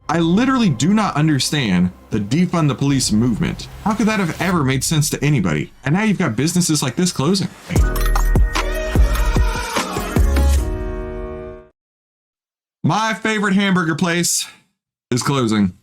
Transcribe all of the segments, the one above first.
I literally do not understand the defund the police movement. How could that have ever made sense to anybody? And now you've got businesses like this closing. My favorite hamburger place is closing.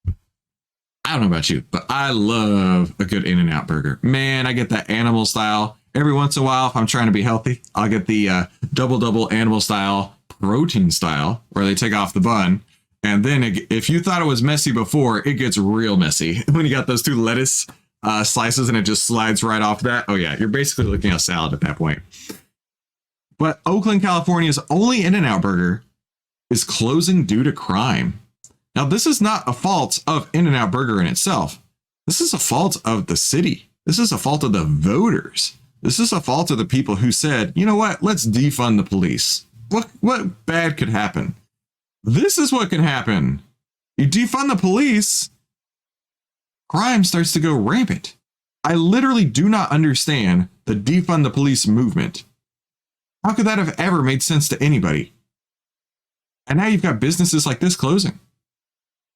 I don't know about you, but I love a good InNOut Burger. Man, I get that animal style. Every once in a while, if I'm trying to be healthy, I'll get the double animal style, protein style, where they take off the bun. And then if you thought it was messy before, it gets real messy. When you got those two lettuce slices and it just slides right off that. Oh yeah, you're basically looking at a salad at that point. But Oakland, California's only InNOut Burger is closing due to crime. Now, this is not a fault of InNOut Burger in itself. This is a fault of the city. This is a fault of the voters. This is a fault of the people who said, you know what, let's defund the police. What bad could happen? This is what can happen. You defund the police, crime starts to go rampant. I literally do not understand the defund the police movement. How could that have ever made sense to anybody? And now you've got businesses like this closing.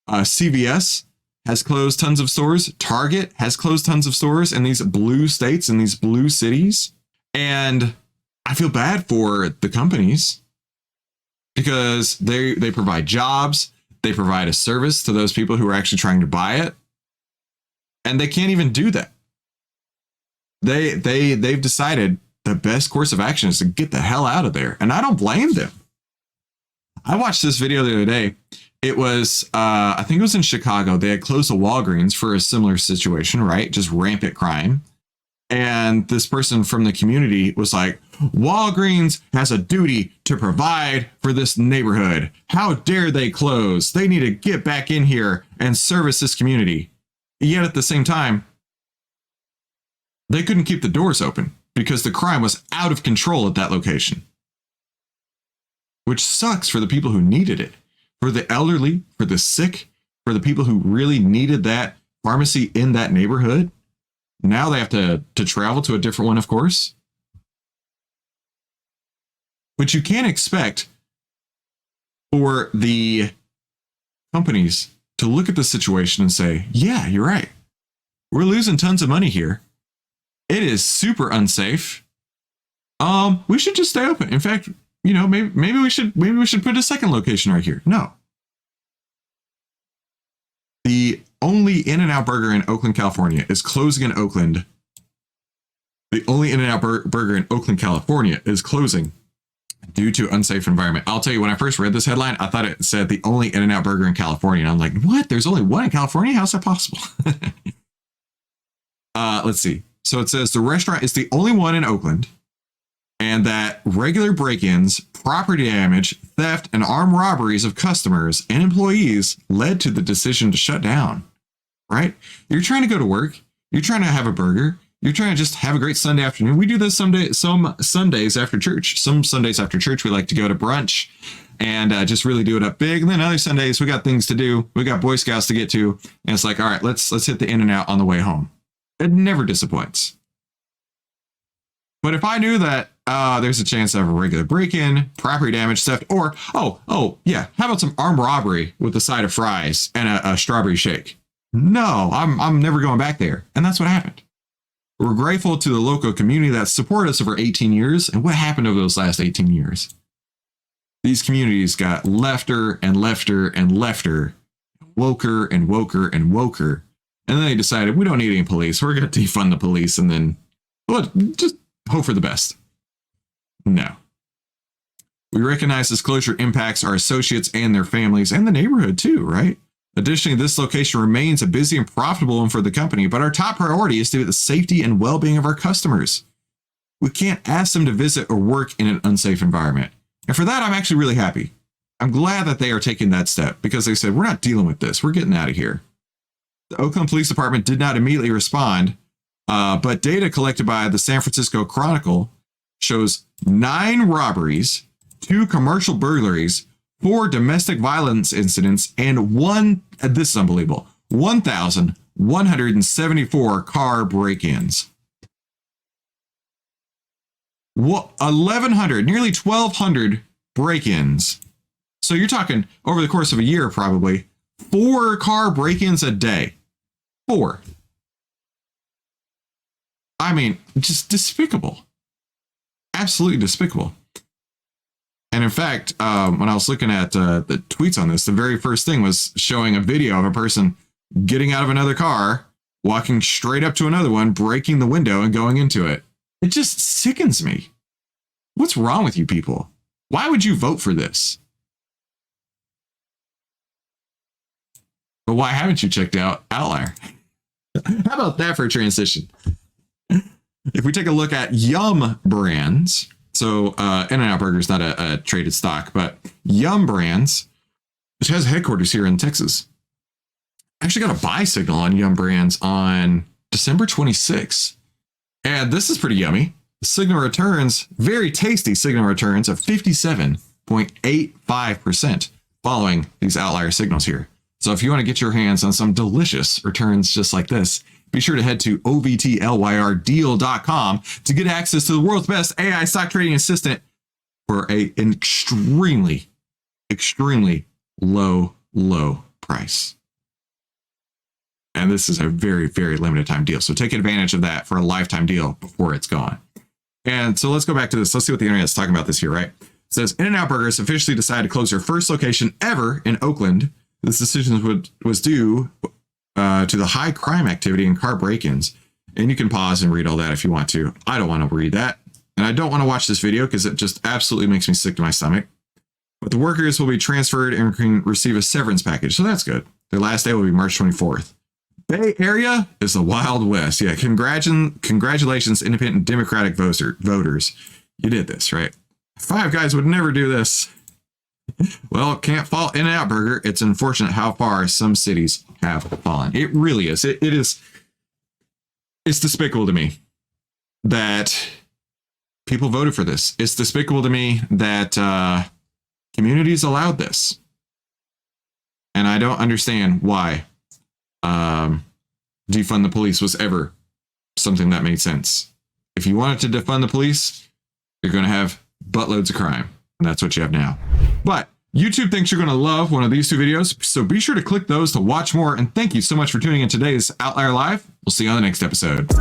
CVS has closed tons of stores. Target has closed tons of stores in these blue states, in these blue cities. And I feel bad for the companies because they provide jobs. They provide a service to those people who are actually trying to buy it. And they can't even do that. They've decided the best course of action is to get the hell out of there. And I don't blame them. I watched this video the other day. It was, I think it was in Chicago. They had closed a Walgreens for a similar situation, right? Just rampant crime. And this person from the community was like, Walgreens has a duty to provide for this neighborhood. How dare they close? They need to get back in here and service this community. Yet at the same time, they couldn't keep the doors open because the crime was out of control at that location. Which sucks for the people who needed it. For the elderly, for the sick, for the people who really needed that pharmacy in that neighborhood. Now they have to travel to a different one, of course. But you can't expect for the companies to look at the situation and say, yeah, you're right. We're losing tons of money here. It is super unsafe. We should just stay open. In fact, you know, maybe we should put a second location right here. No. The only InNOut Burger in Oakland, California is closing in Oakland. The only InNOut Burger in Oakland, California is closing due to unsafe environment. I'll tell you, when I first read this headline, I thought it said the only InNOut Burger in California. And I'm like, what? There's only one in California? How's that possible? Let's see. So it says the restaurant is the only one in Oakland, and that regular break-ins, property damage, theft, and armed robberies of customers and employees led to the decision to shut down. Right? You're trying to go to work. You're trying to have a burger. You're trying to just have a great Sunday afternoon. We do this some Sundays after church. Some Sundays after church, we like to go to brunch and just really do it up big. And then other Sundays, we got things to do. We got Boy Scouts to get to. And it's like, all right, let's hit the InNOut on the way home. It never disappoints. But if I knew that there's a chance to have a regular break-in, property damage, theft, or, oh, yeah, how about some armed robbery with a side of fries and a strawberry shake? No, I'm never going back there. And that's what happened. We're grateful to the local community that supported us over 18 years. And what happened over those last 18 years? These communities got lefter and lefter and lefter, woker and woker and woker. And then they decided, we don't need any police. We're going to defund the police and then just hope for the best. No. We recognize this closure impacts our associates and their families and the neighborhood too, right? Additionally, this location remains a busy and profitable one for the company, but our top priority is to the safety and well-being of our customers. We can't ask them to visit or work in an unsafe environment. And for that, I'm actually really happy. I'm glad that they are taking that step because they said, we're not dealing with this. We're getting out of here. The Oakland Police Department did not immediately respond, but data collected by the San Francisco Chronicle shows 9 robberies, 2 commercial burglaries, 4 domestic violence incidents, and this is unbelievable, 1,174 car break-ins. 1,100, nearly 1,200 break-ins. So you're talking over the course of a year, probably 4 car break-ins a day. 4. I mean, just despicable. Absolutely despicable. And in fact, when I was looking at the tweets on this, the very first thing was showing a video of a person getting out of another car, walking straight up to another one, breaking the window and going into it. It just sickens me. What's wrong with you people? Why would you vote for this? But why haven't you checked out Outlier? How about that for a transition? If we take a look at Yum Brands, so InNOut Burger is not a traded stock, but Yum Brands, which has headquarters here in Texas, actually got a buy signal on Yum Brands on December 26th. And this is pretty yummy. The signal returns, very tasty signal returns of 57.85% following these outlier signals here. So if you want to get your hands on some delicious returns just like this, be sure to head to ovtlyrdeal.com to get access to the world's best AI stock trading assistant for an extremely, extremely low price. And this is a very, very limited time deal. So take advantage of that for a lifetime deal before it's gone. And so let's go back to this. Let's see what the internet's talking about this here, right? It says InNOut Burger has officially decided to close their first location ever in Oakland. This decision was due to the high crime activity and car break-ins. And you can pause and read all that if you want to. I don't want to read that. And I don't want to watch this video because it just absolutely makes me sick to my stomach. But the workers will be transferred and can receive a severance package. So that's good. Their last day will be March 24th. Bay Area is the Wild West. Yeah, congratulations, independent Democratic voters. You did this, right? Five Guys would never do this. Well, can't fault InNOut Burger. It's unfortunate how far some cities have fallen. It really is. It is. It's despicable to me that people voted for this. It's despicable to me that communities allowed this. And I don't understand why defund the police was ever something that made sense. If you wanted to defund the police, you're going to have buttloads of crime. And that's what you have now. But YouTube thinks you're going to love one of these two videos. So be sure to click those to watch more. And thank you so much for tuning in today's Outlier Live. We'll see you on the next episode.